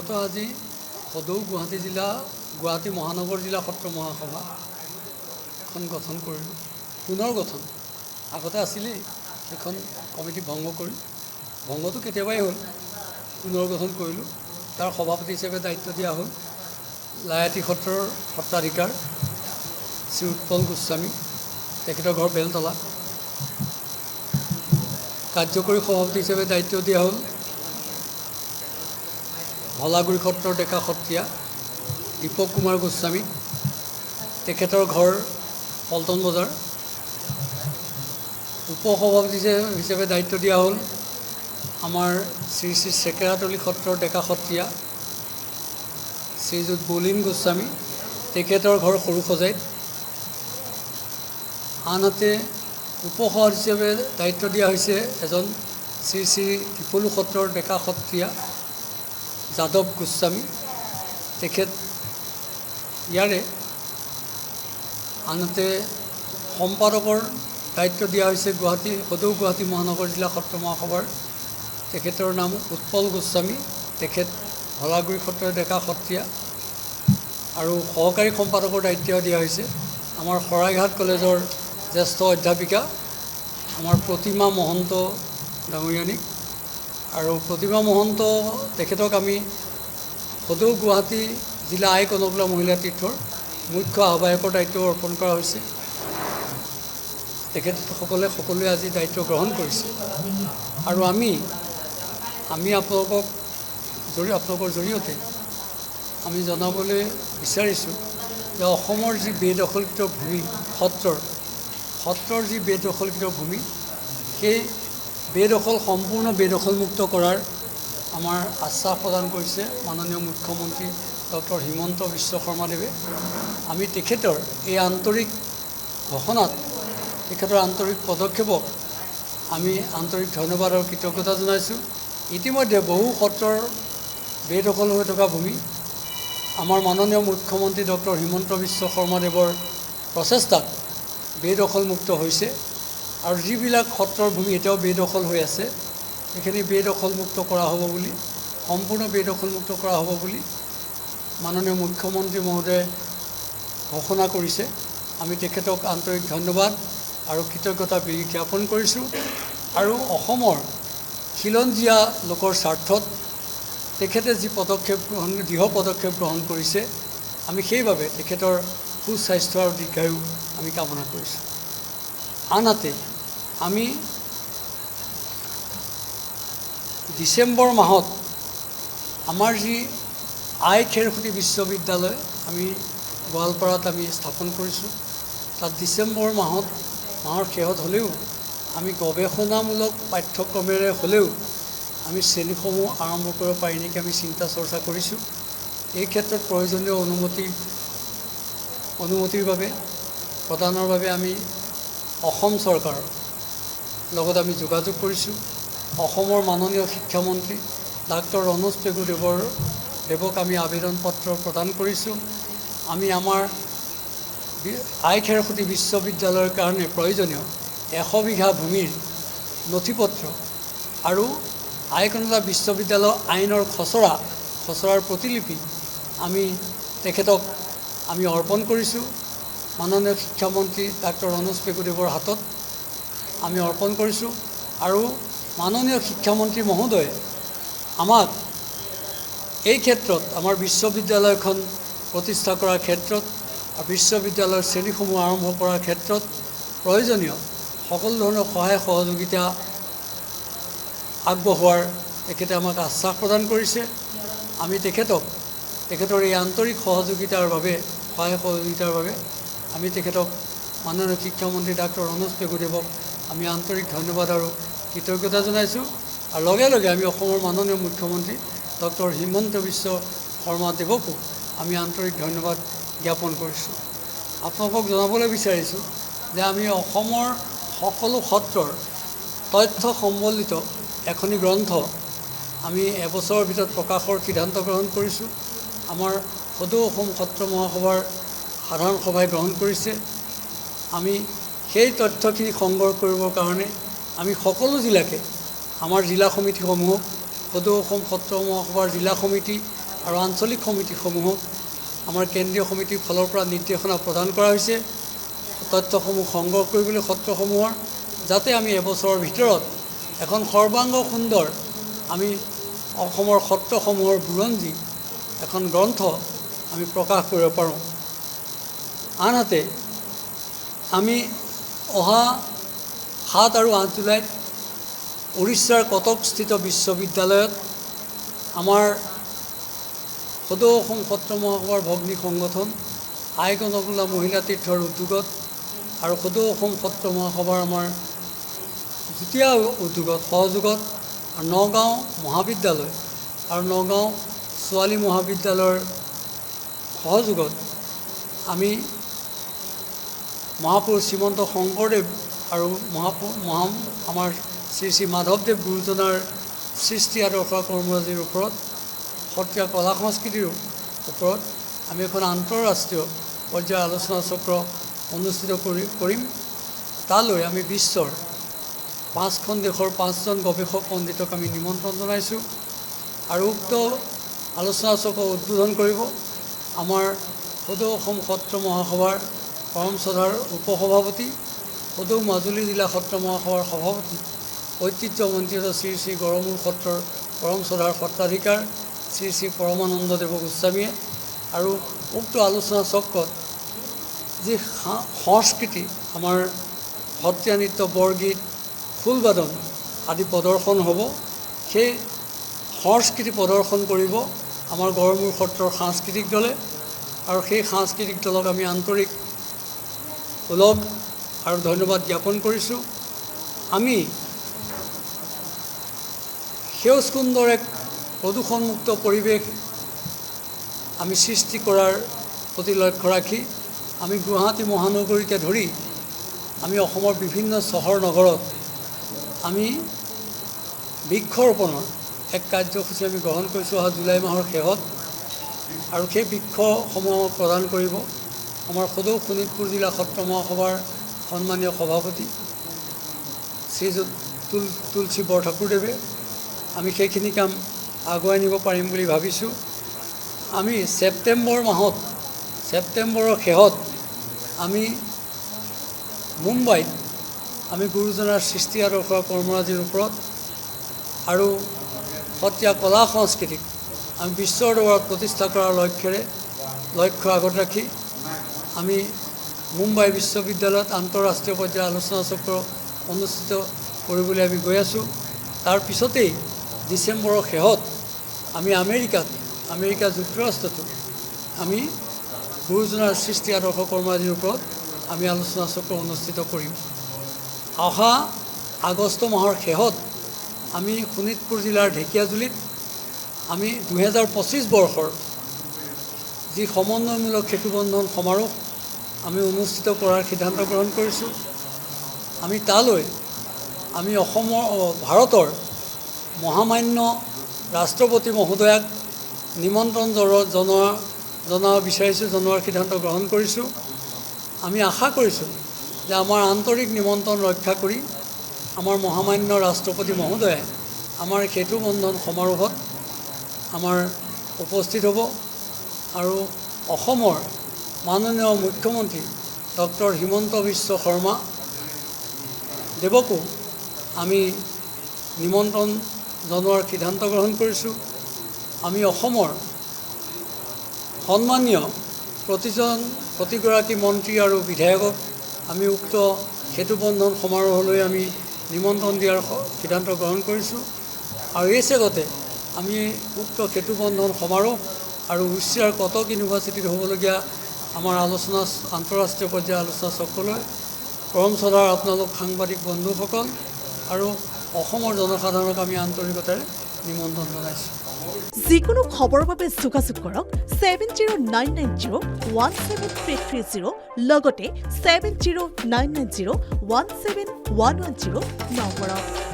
বিগত আজি সদৌ গুৱাহাটী জিলা গুৱাহাটী মহানগৰ জিলা সত্ৰ মহাসভা এখন গঠন কৰিলোঁ। পুনৰ গঠন আগতে আছিলেই, সেইখন কমিটি ভংগ কৰি ভংগটো কেতিয়াবাই হ'ল, পুনৰ গঠন কৰিলোঁ। তাৰ সভাপতি হিচাপে দায়িত্ব দিয়া হ'ল লায়াতি সত্ৰৰ সত্ৰাধিকাৰ শ্ৰী উৎপল গোস্বামী, তেখেতৰ ঘৰ বেলতলা। কাৰ্যকৰী সভাপতি হিচাপে দায়িত্ব দিয়া হ'ল ভলাগুৰি সত্ৰৰ ডেকা সত্ৰীয়া দীপক কুমাৰ গোস্বামী, তেখেতৰ ঘৰ পল্টন বজাৰ। উপসভাপতি হিচাপে দায়িত্ব দিয়া হ'ল আমাৰ শ্ৰী শ্ৰী চেকেৰাতলী সত্ৰৰ ডেকা সত্ৰীয়া শ্ৰীযুত বলিন গোস্বামী, তেখেতৰ ঘৰ সৰু সজাইত। আনহাতে উপসভাপতি হিচাপে দায়িত্ব দিয়া হৈছে এজন শ্ৰী শ্ৰী ত্ৰিফলো সত্ৰৰ ডেকা সত্ৰীয়া যাদৱ গোস্বামী, তেখেত ইয়াৰে। আনহাতে সম্পাদকৰ দায়িত্ব দিয়া হৈছে সদৌ গুৱাহাটী মহানগৰ জিলা সত্ৰ মহাসভাৰ, তেখেতৰ নাম উৎপল গোস্বামী, তেখেত ভলাগুৰি সত্ৰৰ ডেকা সত্ৰীয়া। আৰু সহকাৰী সম্পাদকৰ দায়িত্ব দিয়া হৈছে আমাৰ শৰাইঘাট কলেজৰ জ্যেষ্ঠ অধ্যাপিকা আমাৰ প্ৰতিমা মহন্ত ডাঙৰীয়ানীক। আৰু প্ৰতিমা মহন্ত তেখেতক আমি সদৌ গুৱাহাটী জিলা আই কনকলতা মহিলা তীৰ্থৰ মুখ্য আহ্বায়কৰ দায়িত্ব অৰ্পণ কৰা হৈছে। সকলোৱে আজি দায়িত্ব গ্ৰহণ কৰিছে। আৰু আমি আপোনালোকৰ জৰিয়তে আমি জনাবলৈ বিচাৰিছোঁ যে অসমৰ যি বেদখলিত ভূমি সত্ৰৰ যি বেদখলিত ভূমি, সেই সম্পূৰ্ণ বেদখলমুক্ত কৰাৰ আমাৰ আশ্বাস প্ৰদান কৰিছে মাননীয় মুখ্যমন্ত্ৰী ডক্টৰ হিমন্ত বিশ্ব শৰ্মাদেৱে। আমি তেখেতৰ এই আন্তৰিক ঘোষণাত, তেখেতৰ আন্তৰিক পদক্ষেপক আমি আন্তৰিক ধন্যবাদ আৰু কৃতজ্ঞতা জনাইছোঁ। ইতিমধ্যে বহু সত্ৰৰ বেদখল হৈ থকা ভূমি আমাৰ মাননীয় মুখ্যমন্ত্ৰী ডক্টৰ হিমন্ত বিশ্ব শৰ্মাদেৱৰ প্ৰচেষ্টাত বেদখলমুক্ত হৈছে। আৰু যিবিলাক সত্ৰৰ ভূমি এতিয়াও বেদখল হৈ আছে, সেইখিনি বেদখলমুক্ত কৰা হ'ব বুলি, সম্পূৰ্ণ বেদখলমুক্ত কৰা হ'ব বুলি মাননীয় মুখ্যমন্ত্ৰী মহোদয়ে ঘোষণা কৰিছে। আমি তেখেতক আন্তৰিক ধন্যবাদ আৰু কৃতজ্ঞতা জ্ঞাপন কৰিছোঁ। আৰু অসমৰ খিলঞ্জীয়া লোকৰ স্বাৰ্থত তেখেতে যি দৃঢ় পদক্ষেপ গ্ৰহণ কৰিছে, আমি সেইবাবে তেখেতৰ সুস্বাস্থ্য আৰু দীৰ্ঘায়ু আমি কামনা কৰিছোঁ। আনহাতে আমি ডিচেম্বৰ মাহত আমাৰ যি আই খেৰসুতি বিশ্ববিদ্যালয় আমি গোৱালপাৰাত আমি স্থাপন কৰিছোঁ, তাত ডিচেম্বৰ মাহৰ শেষত হ'লেও আমি গৱেষণামূলক পাঠ্যক্ৰমেৰে হ'লেও আমি শ্ৰেণীসমূহ আৰম্ভ কৰিব পাৰি নেকি, আমি চিন্তা চৰ্চা কৰিছোঁ। এই ক্ষেত্ৰত প্ৰয়োজনীয় অনুমতিৰ বাবে প্ৰদানৰ বাবে আমি অসম চৰকাৰৰ লগত আমি যোগাযোগ কৰিছোঁ। অসমৰ মাননীয় শিক্ষামন্ত্ৰী ডাক্তৰ ৰণোজ পেগুদেৱক আমি আবেদন পত্ৰ প্ৰদান কৰিছোঁ। আমি আমাৰ আই খেৰসুতি বিশ্ববিদ্যালয়ৰ কাৰণে প্ৰয়োজনীয় 100 বিঘা ভূমিৰ নথিপত্ৰ আৰু আই কনকলতা বিশ্ববিদ্যালয় আইনৰ খচৰাৰ প্ৰতিলিপি আমি তেখেতক আমি অৰ্পণ কৰিছোঁ। মাননীয় শিক্ষামন্ত্ৰী ডাক্তৰ ৰণোজ পেগুদেৱৰ হাতত আমি অৰ্পণ কৰিছোঁ। আৰু মাননীয় শিক্ষামন্ত্ৰী মহোদয়ে আমাক এই ক্ষেত্ৰত আমাৰ বিশ্ববিদ্যালয়খন প্ৰতিষ্ঠা কৰাৰ ক্ষেত্ৰত, বিশ্ববিদ্যালয়ৰ শ্ৰেণীসমূহ আৰম্ভ কৰাৰ ক্ষেত্ৰত প্ৰয়োজনীয় সকলো ধৰণৰ সহায় সহযোগিতা আগবঢ়োৱাৰ তেখেতে আমাক আশ্বাস প্ৰদান কৰিছে। আমি তেখেতৰ এই আন্তৰিক সহায় সহযোগিতাৰ বাবে আমি তেখেতক মাননীয় শিক্ষামন্ত্ৰী ডাক্তৰ ৰণোজ পেগুদেৱক আমি আন্তৰিক ধন্যবাদ আৰু কৃতজ্ঞতা জনাইছোঁ। আৰু লগে লগে আমি অসমৰ মাননীয় মুখ্যমন্ত্ৰী ডক্টৰ হিমন্ত বিশ্ব শৰ্মাদেৱকো আমি আন্তৰিক ধন্যবাদ জ্ঞাপন কৰিছোঁ। আপোনালোকক জনাবলৈ বিচাৰিছোঁ যে আমি অসমৰ সকলো সত্ৰৰ তথ্য সম্বলিত এখনি গ্ৰন্থ আমি এবছৰৰ ভিতৰত প্ৰকাশৰ সিদ্ধান্ত গ্ৰহণ কৰিছোঁ। আমাৰ সদৌ অসম সত্ৰ মহাসভাৰ সাধাৰণ সভাই গ্ৰহণ কৰিছে। আমি সেই তথ্যখিনি সংগ্ৰহ কৰিবৰ কাৰণে আমি সকলো জিলাকে, আমাৰ জিলা সমিতিসমূহক, সদৌ অসম সত্ৰ মহাসভাৰ জিলা সমিতি আৰু আঞ্চলিক সমিতিসমূহক আমাৰ কেন্দ্ৰীয় সমিতিৰ ফালৰ পৰা নিৰ্দেশনা প্ৰদান কৰা হৈছে তথ্যসমূহ সংগ্ৰহ কৰিবলৈ সত্ৰসমূহৰ, যাতে আমি এবছৰৰ ভিতৰত এখন সৰ্বাংগ সুন্দৰ আমি অসমৰ সত্ৰসমূহৰ বুৰঞ্জী এখন গ্ৰন্থ আমি প্ৰকাশ কৰিব পাৰোঁ। আনহাতে আমি অহা 7 আৰু 8 জুলাইত উৰিষ্যাৰ কটকস্থিত বিশ্ববিদ্যালয়ত আমাৰ সদৌ অসম সত্ৰ মহাসভাৰ ভগ্নী সংগঠন আই গণকুলা মহিলা তীৰ্থৰ উদ্যোগত আৰু সদৌ অসম সত্ৰ মহাসভাৰ আমাৰ যুটীয়া উদ্যোগত সহযোগত আৰু নগাঁও মহাবিদ্যালয় আৰু নগাঁও ছোৱালী মহাবিদ্যালয়ৰ সহযোগত আমি মহাপুৰুষ শ্ৰীমন্ত শংকৰদেৱ আৰু আমাৰ শ্ৰী শ্ৰী মাধৱদেৱ গুৰুজনাৰ সৃষ্টি আদৰ্শ কৰ্মৰাজিৰ ওপৰত সত্ৰীয়া কলা সংস্কৃতিৰ ওপৰত আমি এখন আন্তঃৰাষ্ট্ৰীয় পৰ্যায়ৰ আলোচনা চক্ৰ অনুষ্ঠিত কৰিম। তালৈ আমি বিশ্বৰ 5খন দেশৰ 5জন গৱেষক পণ্ডিতক আমি নিমন্ত্ৰণ জনাইছোঁ আৰু উক্ত আলোচনা চক্ৰ উদ্বোধন কৰিব আমাৰ সদৌ অসম সত্ৰ মহাসভাৰ পৰম শ্ৰদ্ধাৰ উপসভাপতি, সদৌ মাজুলী জিলা সত্ৰ মহাসভাৰ সভাপতি, ঐতিহ্যমণ্ডিত শ্ৰী শ্ৰী গড়মূৰ সত্ৰৰ পৰম শ্ৰদ্ধাৰ সত্ৰাধিকাৰ শ্ৰী শ্ৰী পৰমানন্দদেৱ গোস্বামীয়ে আৰু উক্ত আলোচনা চক্ৰত যি সংস্কৃতি আমাৰ সত্ৰীয়া নৃত্য, বৰগীত, খোলবাদন আদি প্ৰদৰ্শন হ'ব, সেই সংস্কৃতি প্ৰদৰ্শন কৰিব আমাৰ গড়মূৰ সত্ৰৰ সাংস্কৃতিক দলে। আৰু সেই সাংস্কৃতিক দলক আমি আন্তৰিক ওলগ আৰু ধন্যবাদ জ্ঞাপন কৰিছোঁ। আমি সেউজ সুন্দৰ এক প্ৰদূষণমুক্ত পৰিৱেশ আমি সৃষ্টি কৰাৰ প্ৰতি লক্ষ্য ৰাখি আমি গুৱাহাটী মহানগৰীকে ধৰি আমি অসমৰ বিভিন্ন চহৰ নগৰত আমি বৃক্ষৰোপণৰ এক কাৰ্যসূচী আমি গ্ৰহণ কৰিছোঁ অহা জুলাই মাহৰ শেষত। আৰু সেই বৃক্ষসমূহ প্ৰদান কৰিব আমাৰ সদৌ শোণিতপুৰ জিলা সত্ৰ মহাসভাৰ সন্মানীয় সভাপতি শ্ৰীযুত তুলসী বৰঠাকুৰদেৱে। আমি সেইখিনি কাম আগুৱাই নিব পাৰিম বুলি ভাবিছোঁ। আমি ছেপ্টেম্বৰৰ শেষত আমি মুম্বাইত আমি গুৰুজনাৰ সৃষ্টি আদৰ্শ কৰ্মৰাজিৰ ওপৰত আৰু সত্ৰীয়া কলা সংস্কৃতিক আমি বিশ্বৰ দৰবাৰত প্ৰতিষ্ঠা কৰাৰ লক্ষ্য আগত ৰাখি আমি মুম্বাই বিশ্ববিদ্যালয়ত আন্তঃৰাষ্ট্ৰীয় পৰ্যায়ৰ আলোচনা চক্ৰ অনুষ্ঠিত কৰিবলৈ আমি গৈ আছোঁ। তাৰ পিছতেই ডিচেম্বৰৰ শেষত আমি আমেৰিকা যুক্তৰাষ্ট্ৰতো আমি গুৰুজনাৰ সৃষ্টি আদৰ্শ কৰ্মৰাজিৰ ওপৰত আমি আলোচনা চক্ৰ অনুষ্ঠিত কৰিম। অহা আগষ্ট মাহৰ শেষত আমি শোণিতপুৰ জিলাৰ ঢেকীয়াজুলিত আমি 2025 বৰ্ষৰ যি সমন্বয়মূলক সেতুবন্ধন সমাৰোহ আমি অনুষ্ঠিত কৰাৰ সিদ্ধান্ত গ্ৰহণ কৰিছোঁ। আমি তালৈ আমি ভাৰতৰ মহামান্য ৰাষ্ট্ৰপতি মহোদয়াক নিমন্ত্ৰণ জনোৱাৰ সিদ্ধান্ত গ্ৰহণ কৰিছোঁ। আমি আশা কৰিছোঁ যে আমাৰ আন্তৰিক নিমন্ত্ৰণ ৰক্ষা কৰি আমাৰ মহামান্য ৰাষ্ট্ৰপতি মহোদয়ে আমাৰ সেতুবন্ধন সমাৰোহত আমাৰ উপস্থিত হ'ব আৰু অসমৰ মাননীয় মুখ্যমন্ত্ৰী ডক্টৰ হিমন্ত বিশ্ব শৰ্মা দেৱকো আমি নিমন্ত্ৰণ জনোৱাৰ সিদ্ধান্ত গ্ৰহণ কৰিছোঁ। আমি অসমৰ সন্মানীয় প্ৰতিগৰাকী মন্ত্ৰী আৰু বিধায়কক আমি উক্ত সেতুবন্ধন সমাৰোহলৈ আমি নিমন্ত্ৰণ দিয়াৰ সিদ্ধান্ত গ্ৰহণ কৰিছোঁ। আৰু এই চেগতে আমি উক্ত সেতুবন্ধন সমাৰোহ আৰু উৰিষ্যাৰ কটক ইউনিভাৰ্চিটিত হ'বলগীয়া আমাৰ আন্তঃৰাষ্ট্ৰীয় পৰ্যায়ৰ আলোচনা চক্ৰলৈ পৰম শ্ৰদ্ধাৰ আপোনালোক সাংবাদিক বন্ধুসকল আৰু অসমৰ জনসাধাৰণক আমি আন্তৰিকতাৰে নিমন্ত্ৰণ জনাইছোঁ। যিকোনো খবৰৰ বাবে যোগাযোগ কৰক 7099017330 লগতে 7099017110 নম্বৰত।